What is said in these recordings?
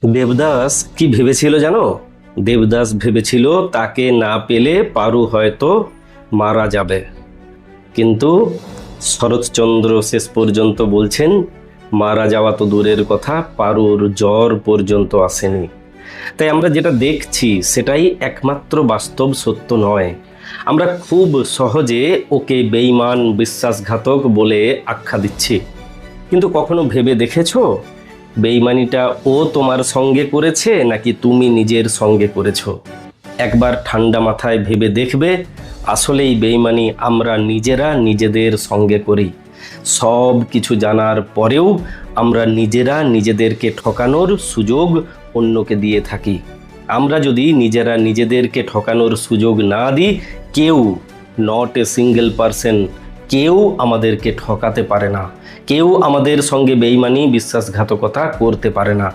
দেবদাস কি ভেবেছিল জানো? দেবদাস ভেবেছিল তাকে না পেলে পারু হয়তো মারা যাবে, কিন্তু শরৎচন্দ্র শেষ পর্যন্ত বলছেন মারা যাওয়া তো দূরের কথা, পারুর জ্বর পর্যন্ত আসেনি। তাই আমরা যেটা দেখছি সেটাই একমাত্র বাস্তব সত্য নয়। আমরা খুব সহজে ওকে বেঈমান বিশ্বাসঘাতক বলে আখ্যা দিচ্ছি, কিন্তু কখনো ভেবে দেখেছো বেঈমানিটা ও তোমার সঙ্গে করেছে নাকি তুমি নিজের সঙ্গে করেছো? একবার ঠান্ডা মাথায় ভেবে দেখবে, আসলেই বেঈমানি আমরা নিজেরা নিজেদের সঙ্গে করি। সব কিছু জানার পরেও আমরা নিজেরা নিজেদেরকে ঠকানোর সুযোগ অন্যকে দিয়ে থাকি। আমরা যদি নিজেরা নিজেদেরকে ঠকানোর সুযোগ না দিই, কেউ, নট এ সিঙ্গেল পারসন, কেউ আমাদেরকে ঠকাতে পারে না, কেউ আমাদের সঙ্গে বেঈমানি বিশ্বাসঘাতকতা করতে পারে না।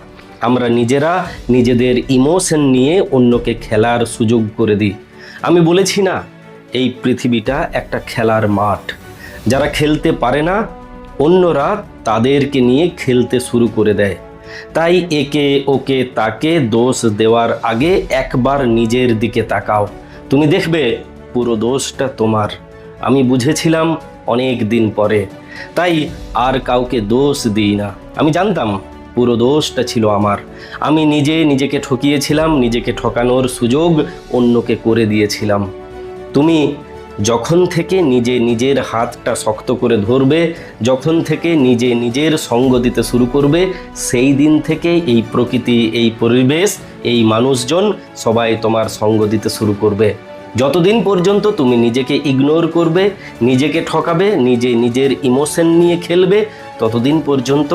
আমরা নিজেরা নিজেদের ইমোশন নিয়ে অন্যকে খেলার সুযোগ করে দিই। আমি বলেছি না, এই পৃথিবীটা একটা খেলার মাঠ। যারা খেলতে পারে না, অন্যরা তাদেরকে নিয়ে খেলতে শুরু করে দেয়। তাই একে ওকে তাকে দোষ দেওয়ার আগে একবার নিজের দিকে তাকাও, তুমি দেখবে পুরো দোষটা তোমার। আমি বুঝেছিলাম অনেক দিন পরে, তাই আর কাউকে দোষ দিই না। আমি জানতাম পুরো দোষটা ছিল আমার। আমি নিজেকে ঠকিয়েছিলাম, নিজেকে ঠকানোর সুযোগ অন্যকে করে দিয়েছিলাম। তুমি যখন থেকে নিজের হাতটা শক্ত করে ধরবে, যখন থেকে নিজের সঙ্গ দিতে শুরু করবে, সেই দিন থেকে এই প্রকৃতি, এই পরিবেশ, এই মানুষজন সবাই তোমার সঙ্গ দিতে শুরু করবে। যতদিন পর্যন্ত তুমি নিজেকে ইগনোর করবে, নিজেকে ঠকাবে, নিজের ইমোশন নিয়ে খেলবে, ততদিন পর্যন্ত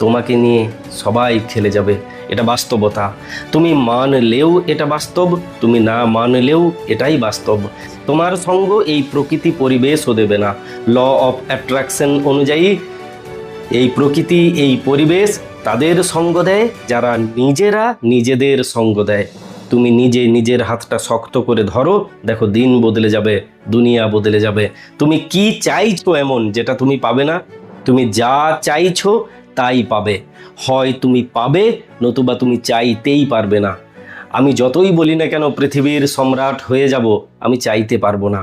তোমাকে নিয়ে সবাই খেলে যাবে। এটা বাস্তবতা। তুমি মানলেও এটা বাস্তব, তুমি না মানলেও এটাই বাস্তব। তোমার সঙ্গ এই প্রকৃতি পরিবেশও দেবে না। ল অফ অ্যাট্রাকশন অনুযায়ী এই প্রকৃতি, এই পরিবেশ তাদের সঙ্গ দেয় যারা নিজেরা নিজেদের সঙ্গ দেয়। তুমি নিজের হাতটা শক্ত করে ধরো, দেখো দিন বদলে যাবে, দুনিয়া বদলে যাবে। তুমি কি চাইছো এমন যেটা তুমি পাবে না? তুমি যা চাইছো তাই পাবে। হয় তুমি পাবে, নতুবা তুমি চাইতেই পারবে না। আমি যতই বলি না কেন পৃথিবীর সম্রাট হয়ে যাব, আমি চাইতে পারবো না,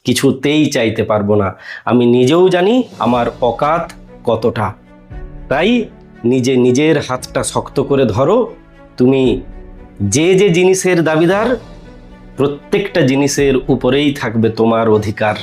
কিছুতেই চাইতে পারবো না। আমি নিজেও জানি আমার অকাত কতটা। তাই নিজের হাতটা শক্ত করে ধরো। তুমি যে জিনিসের দাবিদার, প্রত্যেকটা জিনিসের উপরেই থাকবে তোমার অধিকার।